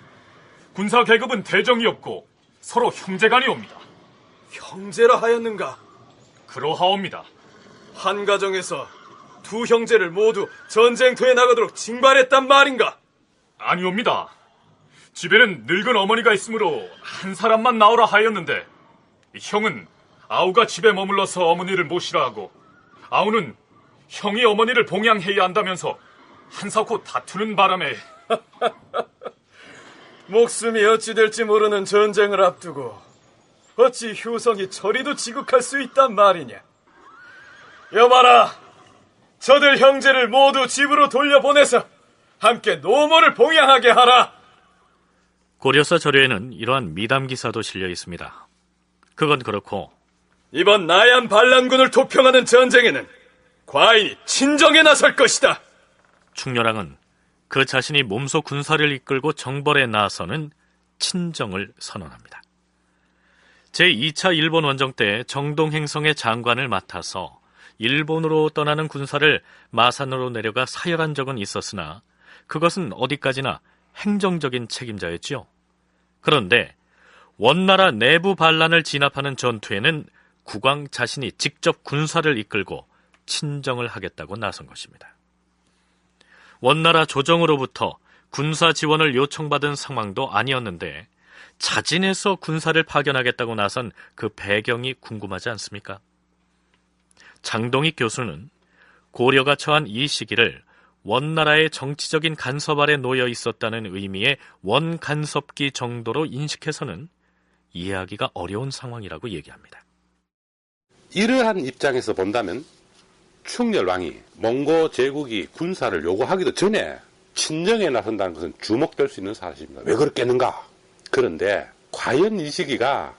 군사 계급은 대정이었고 서로 형제간이옵니다. 형제라 하였는가? 그러하옵니다. 한 가정에서 두 형제를 모두 전쟁터에 나가도록 징발했단 말인가? 아니옵니다. 집에는 늙은 어머니가 있으므로 한 사람만 나오라 하였는데 형은 아우가 집에 머물러서 어머니를 모시라 하고 아우는 형이 어머니를 봉양해야 한다면서 한사코 다투는 바람에 목숨이 어찌 될지 모르는 전쟁을 앞두고 어찌 효성이 저리도 지극할 수 있단 말이냐? 여봐라, 저들 형제를 모두 집으로 돌려보내서 함께 노모를 봉양하게 하라. 고려사 자료에는 이러한 미담 기사도 실려 있습니다. 그건 그렇고 이번 나얀 반란군을 도평하는 전쟁에는 과인이 친정에 나설 것이다. 충렬왕은 그 자신이 몸소 군사를 이끌고 정벌에 나서는 친정을 선언합니다. 제2차 일본 원정 때 정동행성의 장관을 맡아서 일본으로 떠나는 군사를 마산으로 내려가 사열한 적은 있었으나 그것은 어디까지나 행정적인 책임자였지요. 그런데 원나라 내부 반란을 진압하는 전투에는 국왕 자신이 직접 군사를 이끌고 친정을 하겠다고 나선 것입니다. 원나라 조정으로부터 군사 지원을 요청받은 상황도 아니었는데 자진해서 군사를 파견하겠다고 나선 그 배경이 궁금하지 않습니까? 장동익 교수는 고려가 처한 이 시기를 원나라의 정치적인 간섭 아래 놓여 있었다는 의미의 원간섭기 정도로 인식해서는 이해하기가 어려운 상황이라고 얘기합니다. 이러한 입장에서 본다면 충렬왕이 몽고 제국이 군사를 요구하기도 전에 친정에 나선다는 것은 주목될 수 있는 사실입니다. 왜 그렇겠는가? 그런데 과연 이 시기가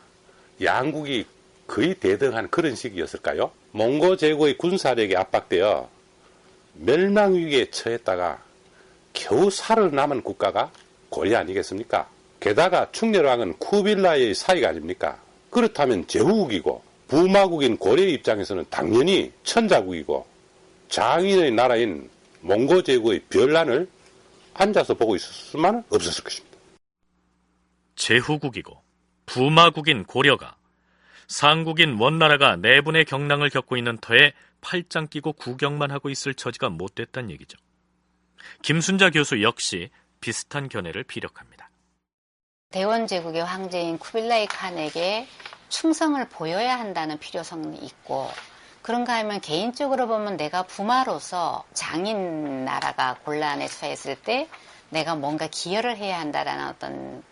양국이 거의 대등한 그런 시기였을까요? 몽고 제국의 군사력에 압박되어 멸망위기에 처했다가 겨우 살아남은 국가가 고려 아니겠습니까? 게다가 충렬왕은 쿠빌라이의 사이가 아닙니까? 그렇다면 제후국이고 부마국인 고려의 입장에서는 당연히 천자국이고 장인의 나라인 몽고 제국의 변란을 앉아서 보고 있을 수만은 없었을 것입니다. 제후국이고 부마국인 고려가 상국인 원나라가 내분의 경랑을 겪고 있는 터에 팔짱 끼고 구경만 하고 있을 처지가 못됐단 얘기죠. 김순자 교수 역시 비슷한 견해를 피력합니다. 대원제국의 황제인 쿠빌라이 칸에게 충성을 보여야 한다는 필요성이 있고, 그런가 하면 개인적으로 보면 내가 부마로서 장인 나라가 곤란에 처했을 때 내가 뭔가 기여를 해야 한다라는 어떤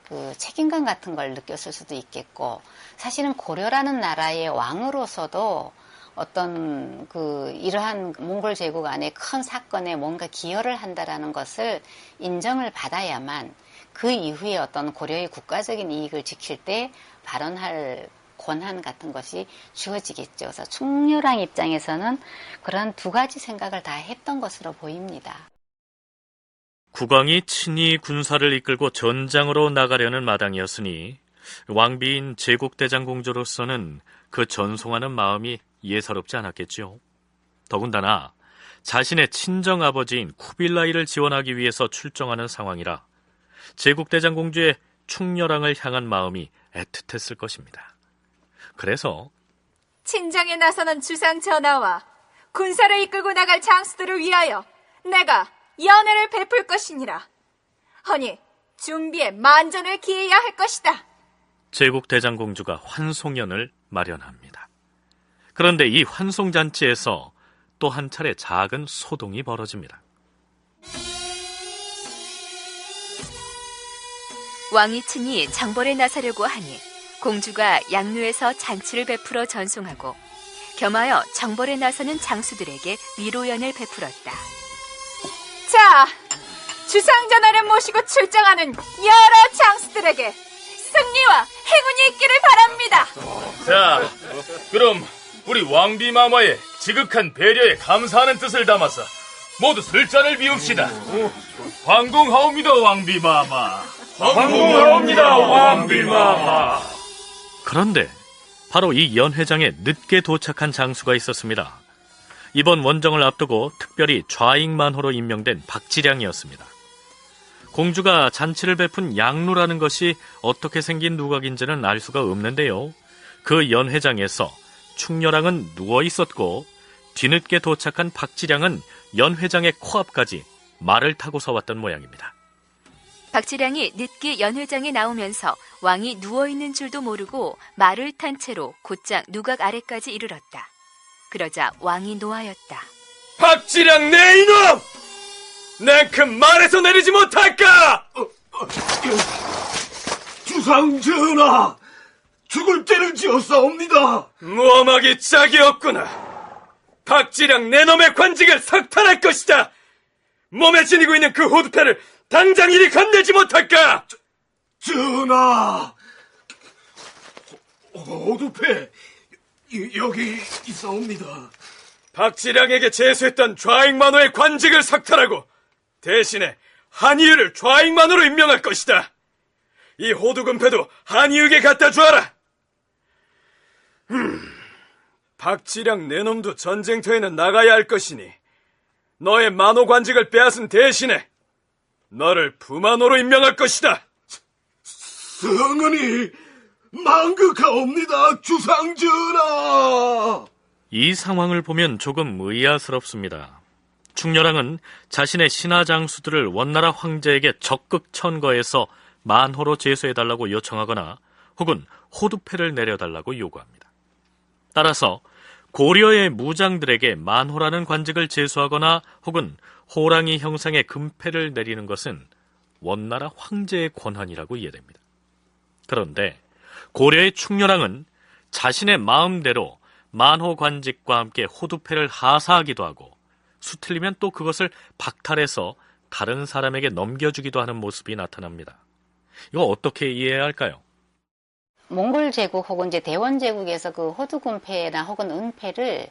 그 책임감 같은 걸 느꼈을 수도 있겠고, 사실은 고려라는 나라의 왕으로서도 어떤 그 이러한 몽골 제국 안에 큰 사건에 뭔가 기여를 한다라는 것을 인정을 받아야만 그 이후에 어떤 고려의 국가적인 이익을 지킬 때 발언할 권한 같은 것이 주어지겠죠. 그래서 충렬왕 입장에서는 그런 두 가지 생각을 다 했던 것으로 보입니다. 국왕이 친히 군사를 이끌고 전장으로 나가려는 마당이었으니 왕비인 제국대장공주로서는 그 전송하는 마음이 예사롭지 않았겠지요. 더군다나 자신의 친정아버지인 쿠빌라이를 지원하기 위해서 출정하는 상황이라 제국대장공주의 충렬왕을 향한 마음이 애틋했을 것입니다. 그래서 친정에 나서는 주상 전하와 군사를 이끌고 나갈 장수들을 위하여 내가 연회를 베풀 것이니라. 허니 준비에 만전을 기해야 할 것이다. 제국대장공주가 환송연을 마련합니다. 그런데 이 환송잔치에서 또 한 차례 작은 소동이 벌어집니다. 왕이 친히 정벌에 나서려고 하니 공주가 양루에서 잔치를 베풀어 전송하고 겸하여 정벌에 나서는 장수들에게 위로연을 베풀었다. 자, 주상전하를 모시고 출정하는 여러 장수들에게 승리와 행운이 있기를 바랍니다. 자, 그럼 우리 왕비마마의 지극한 배려에 감사하는 뜻을 담아서 모두 술잔을 비웁시다. 황공하옵니다, 왕비마마. 황공하옵니다, 왕비마마. 그런데 바로 이 연회장에 늦게 도착한 장수가 있었습니다. 이번 원정을 앞두고 특별히 좌익만호로 임명된 박지량이었습니다. 공주가 잔치를 베푼 양루라는 것이 어떻게 생긴 누각인지는 알 수가 없는데요. 그 연회장에서 충렬왕은 누워 있었고 뒤늦게 도착한 박지량은 연회장의 코앞까지 말을 타고서 왔던 모양입니다. 박지량이 늦게 연회장에 나오면서 왕이 누워있는 줄도 모르고 말을 탄 채로 곧장 누각 아래까지 이르렀다. 그러자 왕이 노하였다. 박지량 내 이놈! 냉큼 말에서 내리지 못할까? 주상전하, 죽을 죄를 지었사옵니다. 모험하기 짝이 없구나. 박지량 내 놈의 관직을 석탈할 것이다. 몸에 지니고 있는 그 호두패를 당장 이리 건네지 못할까? 전하, 호두패 여기 있사옵니다. 박지량에게 제수했던 좌익만호의 관직을 석탈하고 대신에 한이유를 좌익만호로 임명할 것이다. 이 호두금패도 한이유에게 갖다 주어라. 박지량 내 놈도 전쟁터에는 나가야 할 것이니 너의 만호 관직을 빼앗은 대신에 너를 부만호로 임명할 것이다. 성은이 망극하옵니다, 주상전하. 이 상황을 보면 조금 의아스럽습니다. 충렬왕은 자신의 신하 장수들을 원나라 황제에게 적극 천거해서 만호로 제수해달라고 요청하거나 혹은 호두패를 내려달라고 요구합니다. 따라서 고려의 무장들에게 만호라는 관직을 제수하거나 혹은 호랑이 형상의 금패를 내리는 것은 원나라 황제의 권한이라고 이해됩니다. 그런데 고려의 충렬왕은 자신의 마음대로 만호 관직과 함께 호두패를 하사하기도 하고 수틀리면 또 그것을 박탈해서 다른 사람에게 넘겨주기도 하는 모습이 나타납니다. 이거 어떻게 이해해야 할까요? 몽골 제국 혹은 이제 대원 제국에서 그 호두금패나 혹은 은패를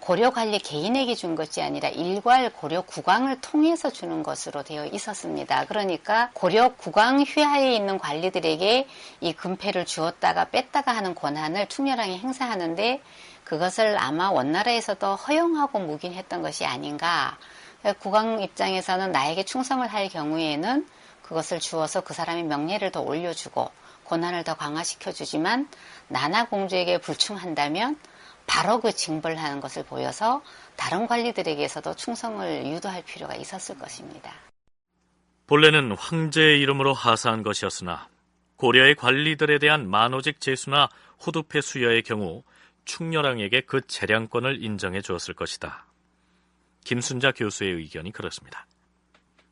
고려 관리 개인에게 준 것이 아니라 일괄 고려 국왕을 통해서 주는 것으로 되어 있었습니다. 그러니까 고려 국왕 휘하에 있는 관리들에게 이 금패를 주었다가 뺐다가 하는 권한을 충렬왕이 행사하는데 그것을 아마 원나라에서도 허용하고 묵인했던 것이 아닌가. 국왕 입장에서는 나에게 충성을 할 경우에는 그것을 주어서 그 사람의 명예를 더 올려주고 권한을 더 강화시켜주지만 나나공주에게 불충한다면 바로 그 징벌을 하는 것을 보여서 다른 관리들에게서도 충성을 유도할 필요가 있었을 것입니다. 본래는 황제의 이름으로 하사한 것이었으나 고려의 관리들에 대한 만호직 제수나 호두패 수여의 경우 충렬왕에게 그 재량권을 인정해 주었을 것이다. 김순자 교수의 의견이 그렇습니다.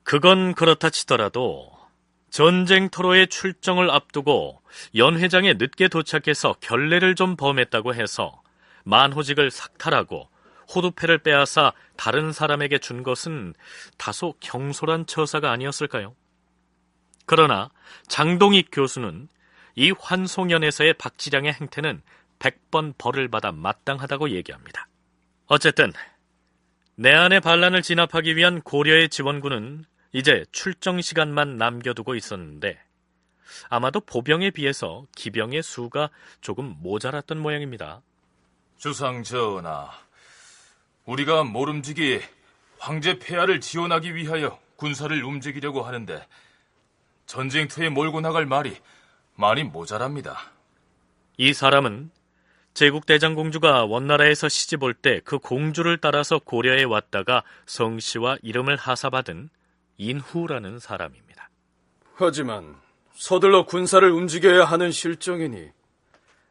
그건 그렇다 치더라도 전쟁터로의 출정을 앞두고 연회장에 늦게 도착해서 결례를 좀 범했다고 해서 만호직을 삭탈하고 호두패를 빼앗아 다른 사람에게 준 것은 다소 경솔한 처사가 아니었을까요? 그러나 장동익 교수는 이 환송연에서의 박지량의 행태는 100번 벌을 받아 마땅하다고 얘기합니다. 어쨌든 내한의 반란을 진압하기 위한 고려의 지원군은 이제 출정 시간만 남겨두고 있었는데 아마도 보병에 비해서 기병의 수가 조금 모자랐던 모양입니다. 주상 전하, 우리가 모름지기 황제 폐하를 지원하기 위하여 군사를 움직이려고 하는데 전쟁터에 몰고 나갈 말이 많이 모자랍니다. 이 사람은 제국대장공주가 원나라에서 시집올 때 그 공주를 따라서 고려에 왔다가 성씨와 이름을 하사받은 인후라는 사람입니다. 하지만 서둘러 군사를 움직여야 하는 실정이니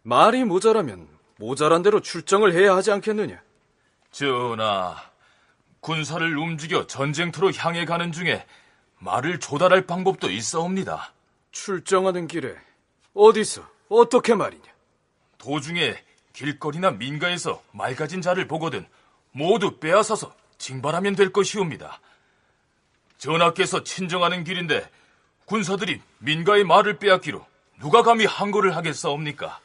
말이 모자라면 모자란 대로 출정을 해야 하지 않겠느냐? 전하, 군사를 움직여 전쟁터로 향해 가는 중에 말을 조달할 방법도 있사옵니다. 출정하는 길에 어디서 어떻게 말이냐? 도중에 길거리나 민가에서 말 가진 자를 보거든 모두 빼앗아서 징발하면 될 것이옵니다. 전하께서 친정하는 길인데 군사들이 민가의 말을 빼앗기로 누가 감히 항거를 하겠사옵니까?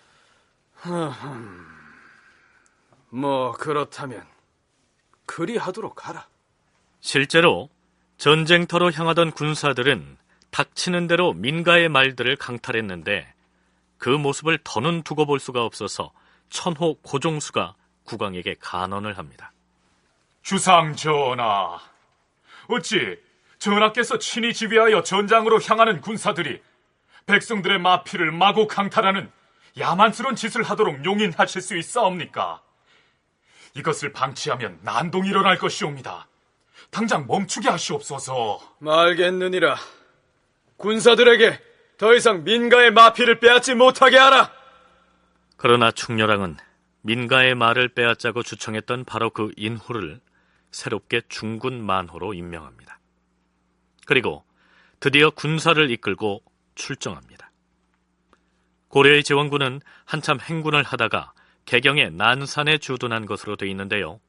뭐 그렇다면 그리하도록 하라. 실제로 전쟁터로 향하던 군사들은 닥치는 대로 민가의 말들을 강탈했는데 그 모습을 더는 두고 볼 수가 없어서 천호 고종수가 국왕에게 간언을 합니다. 주상 전하, 어찌 전하께서 친히 지휘하여 전장으로 향하는 군사들이 백성들의 마피를 마구 강탈하는 야만스러운 짓을 하도록 용인하실 수 있사옵니까? 이것을 방치하면 난동이 일어날 것이옵니다. 당장 멈추게 하시옵소서. 말겠느니라. 군사들에게 더 이상 민가의 마피를 빼앗지 못하게 하라. 그러나 충렬왕은 민가의 말을 빼앗자고 주청했던 바로 그 인후를 새롭게 중군 만호로 임명합니다. 그리고 드디어 군사를 이끌고 출정합니다. 고려의 지원군은 한참 행군을 하다가 개경의 난산에 주둔한 것으로 되어 있는데요.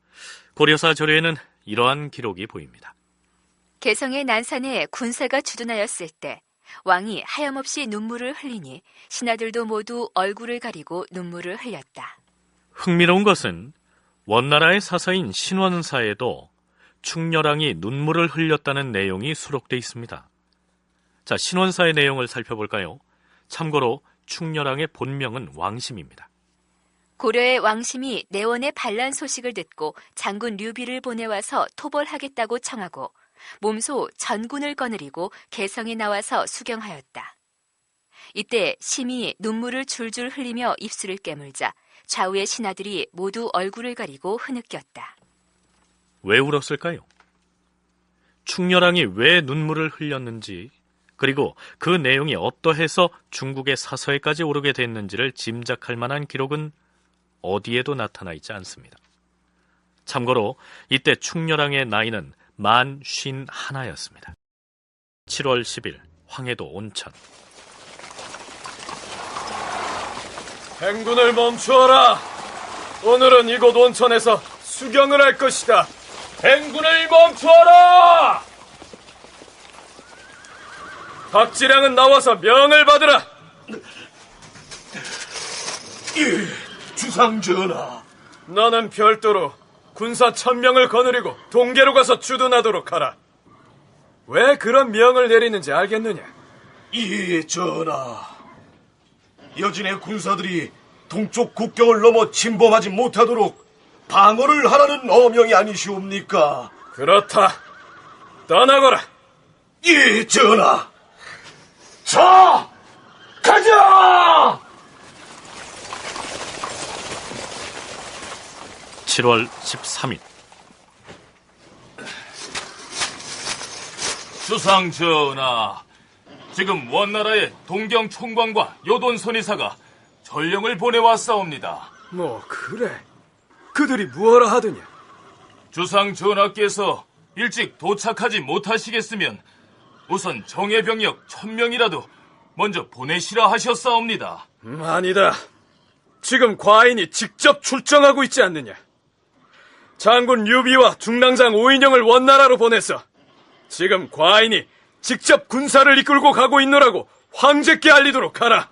고려사 조례에는 이러한 기록이 보입니다. 개성의 난산에 군사가 주둔하였을 때 왕이 하염없이 눈물을 흘리니 신하들도 모두 얼굴을 가리고 눈물을 흘렸다. 흥미로운 것은 원나라의 사서인 신원사에도 충렬왕이 눈물을 흘렸다는 내용이 수록되어 있습니다. 자, 신원사의 내용을 살펴볼까요? 참고로 충렬왕의 본명은 왕심입니다. 고려의 왕심이 내원의 반란 소식을 듣고 장군 류비를 보내와서 토벌하겠다고 청하고 몸소 전군을 거느리고 개성에 나와서 수경하였다. 이때 심이 눈물을 줄줄 흘리며 입술을 깨물자 좌우의 신하들이 모두 얼굴을 가리고 흐느꼈다. 왜 울었을까요? 충렬왕이 왜 눈물을 흘렸는지, 그리고 그 내용이 어떠해서 중국의 사서에까지 오르게 됐는지를 짐작할 만한 기록은 어디에도 나타나 있지 않습니다. 참고로 이때 충렬왕의 나이는 만 51였습니다. 7월 10일 황해도 온천. 행군을 멈추어라. 오늘은 이곳 온천에서 수경을 할 것이다. 행군을 멈추어라! 박지량은 나와서 명을 받으라. 주상 전하, 너는 별도로 군사 1000명을 거느리고 동계로 가서 주둔하도록 하라. 왜 그런 명을 내리는지 알겠느냐? 예, 전하. 여진의 군사들이 동쪽 국경을 넘어 침범하지 못하도록 방어를 하라는 어명이 아니시옵니까? 그렇다. 떠나거라. 예, 전하. 자, 가자! 7월 13일 주상 전하, 지금 원나라의 동경 총관과 요돈 선의사가 전령을 보내왔사옵니다. 뭐 그래. 그들이 무엇라 하더냐? 주상 전하께서 일찍 도착하지 못하시겠으면 우선 정예병력 1000명이라도 먼저 보내시라 하셨사옵니다. 아니다. 지금 과인이 직접 출정하고 있지 않느냐? 장군 유비와 중랑장 오인영을 원나라로 보내서 지금 과인이 직접 군사를 이끌고 가고 있노라고 황제께 알리도록 하라.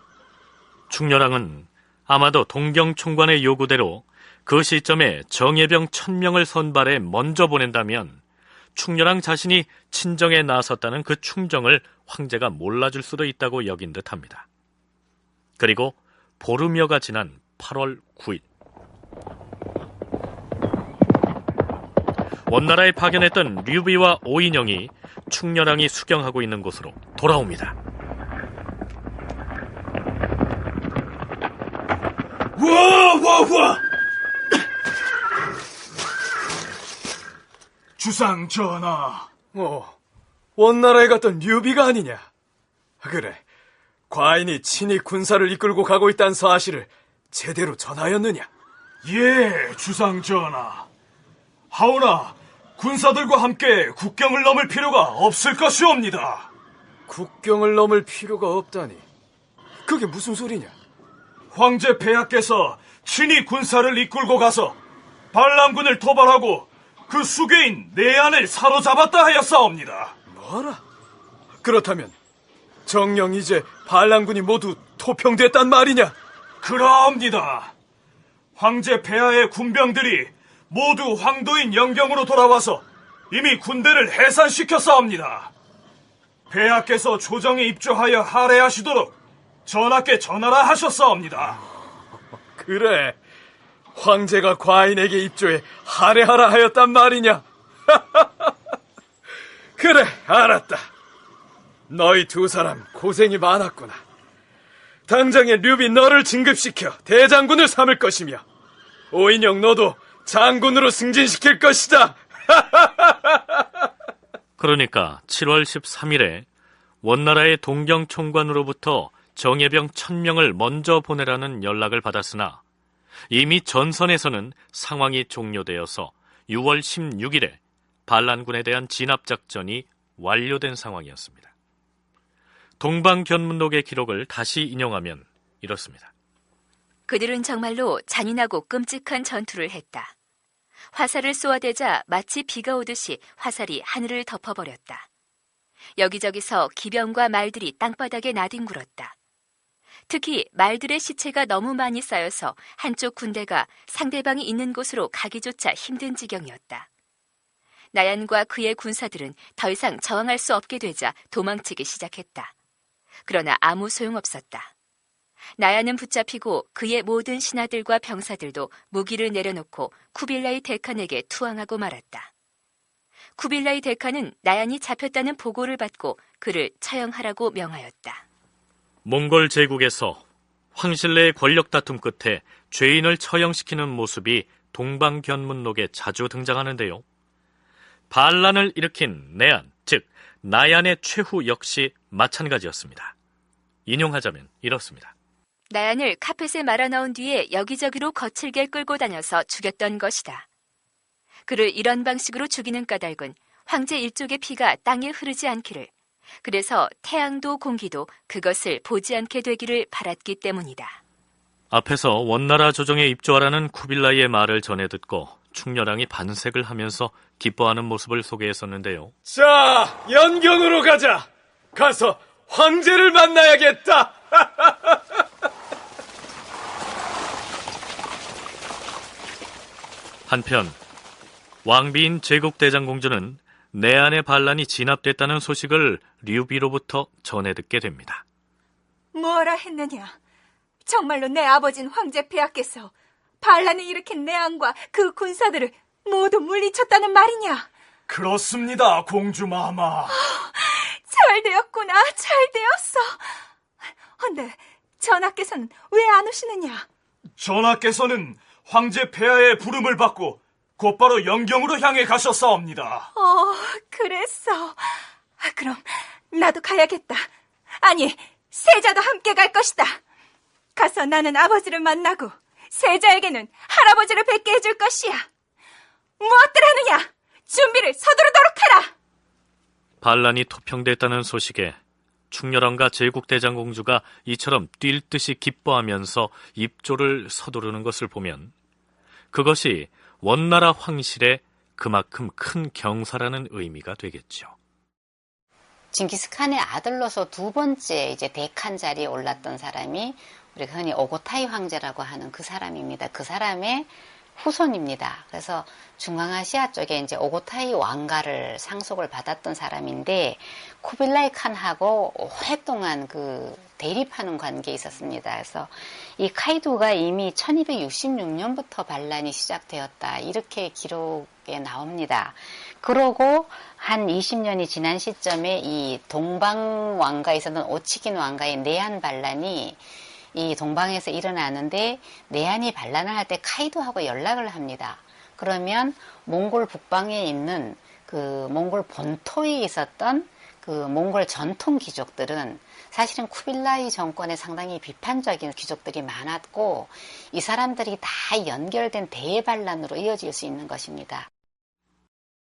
충렬왕은 아마도 동경 총관의 요구대로 그 시점에 정예병 1000명을 선발해 먼저 보낸다면 충렬왕 자신이 친정에 나섰다는 그 충정을 황제가 몰라줄 수도 있다고 여긴 듯합니다. 그리고 보름여가 지난 8월 9일 원나라에 파견했던 류비와 오인영이 충렬왕이 수경하고 있는 곳으로 돌아옵니다. 와! 주상 전하, 원나라에 갔던 류비가 아니냐? 그래, 과인이 친히 군사를 이끌고 가고 있다는 사실을 제대로 전하였느냐? 예, 주상 전하. 하오나 군사들과 함께 국경을 넘을 필요가 없을 것이옵니다. 국경을 넘을 필요가 없다니, 그게 무슨 소리냐? 황제 폐하께서 친히 군사를 이끌고 가서 반란군을 토벌하고 그 수괴인 내안을 사로잡았다 하였사옵니다. 뭐라? 그렇다면 정녕 이제 반란군이 모두 토평됐단 말이냐? 그러옵니다. 황제 폐하의 군병들이 모두 황도인 영경으로 돌아와서 이미 군대를 해산시켰사옵니다. 폐하께서 조정에 입조하여 할애하시도록 전하께 전하라 하셨사옵니다. 그래, 황제가 과인에게 입조해 할애하라 하였단 말이냐? 그래, 알았다. 너희 두 사람 고생이 많았구나. 당장에 류비 너를 진급시켜 대장군을 삼을 것이며 오인영 너도 장군으로 승진시킬 것이다. 그러니까 7월 13일에 원나라의 동경 총관으로부터 정예병 1000명을 먼저 보내라는 연락을 받았으나 이미 전선에서는 상황이 종료되어서 6월 16일에 반란군에 대한 진압작전이 완료된 상황이었습니다. 동방견문록의 기록을 다시 인용하면 이렇습니다. 그들은 정말로 잔인하고 끔찍한 전투를 했다. 화살을 쏘아대자 마치 비가 오듯이 화살이 하늘을 덮어버렸다. 여기저기서 기병과 말들이 땅바닥에 나뒹굴었다. 특히 말들의 시체가 너무 많이 쌓여서 한쪽 군대가 상대방이 있는 곳으로 가기조차 힘든 지경이었다. 나얀과 그의 군사들은 더 이상 저항할 수 없게 되자 도망치기 시작했다. 그러나 아무 소용없었다. 나얀은 붙잡히고 그의 모든 신하들과 병사들도 무기를 내려놓고 쿠빌라이 대칸에게 투항하고 말았다. 쿠빌라이 대칸은 나얀이 잡혔다는 보고를 받고 그를 처형하라고 명하였다. 몽골 제국에서 황실내의 권력 다툼 끝에 죄인을 처형시키는 모습이 동방견문록에 자주 등장하는데요. 반란을 일으킨 내안, 즉 나얀의 최후 역시 마찬가지였습니다. 인용하자면 이렇습니다. 나얀을 카펫에 말아넣은 뒤에 여기저기로 거칠게 끌고 다녀서 죽였던 것이다. 그를 이런 방식으로 죽이는 까닭은 황제 일족의 피가 땅에 흐르지 않기를, 그래서 태양도 공기도 그것을 보지 않게 되기를 바랐기 때문이다. 앞에서 원나라 조정에 입조하라는 쿠빌라이의 말을 전해 듣고 충렬왕이 반색을 하면서 기뻐하는 모습을 소개했었는데요. 자, 연경으로 가자. 가서 황제를 만나야겠다. 한편 왕비인 제국대장공주는 내안의 반란이 진압됐다는 소식을 류비로부터 전해 듣게 됩니다. 뭐라 했느냐? 정말로 내 아버진 황제 폐하께서 반란을 일으킨 내안과 그 군사들을 모두 물리쳤다는 말이냐? 그렇습니다, 공주마마. 잘 되었구나, 잘 되었어. 헌데 전하께서는 왜 안 오시느냐? 전하께서는 황제 폐하의 부름을 받고 곧바로 영경으로 향해 가셨사옵니다. 그랬어. 그럼 나도 가야겠다. 아니, 세자도 함께 갈 것이다. 가서 나는 아버지를 만나고 세자에게는 할아버지를 뵙게 해줄 것이야. 무엇들 하느냐? 준비를 서두르도록 하라. 반란이 토평됐다는 소식에 충렬왕과 제국대장공주가 이처럼 뛸 듯이 기뻐하면서 입조를 서두르는 것을 보면 그것이 원나라 황실의 그만큼 큰 경사라는 의미가 되겠죠. 징기스칸의 아들로서 두 번째 이제 대칸 자리에 올랐던 사람이 우리가 흔히 오고타이 황제라고 하는 그 사람입니다. 그 사람의 후손입니다. 그래서 중앙아시아 쪽에 이제 오고타이 왕가를 상속을 받았던 사람인데 쿠빌라이 칸하고 오랫동안 그 대립하는 관계에 있었습니다. 그래서 이 카이두가 이미 1266년부터 반란이 시작되었다. 이렇게 기록에 나옵니다. 그러고 한 20년이 지난 시점에 이 동방 왕가에 있었던 오치긴 왕가의 내한 반란이 이 동방에서 일어나는데 내한이 반란을 할 때 카이두하고 연락을 합니다. 그러면 몽골 북방에 있는 그 몽골 본토에 있었던 그 몽골 전통 귀족들은 사실은 쿠빌라이 정권에 상당히 비판적인 귀족들이 많았고 이 사람들이 다 연결된 대반란으로 이어질 수 있는 것입니다.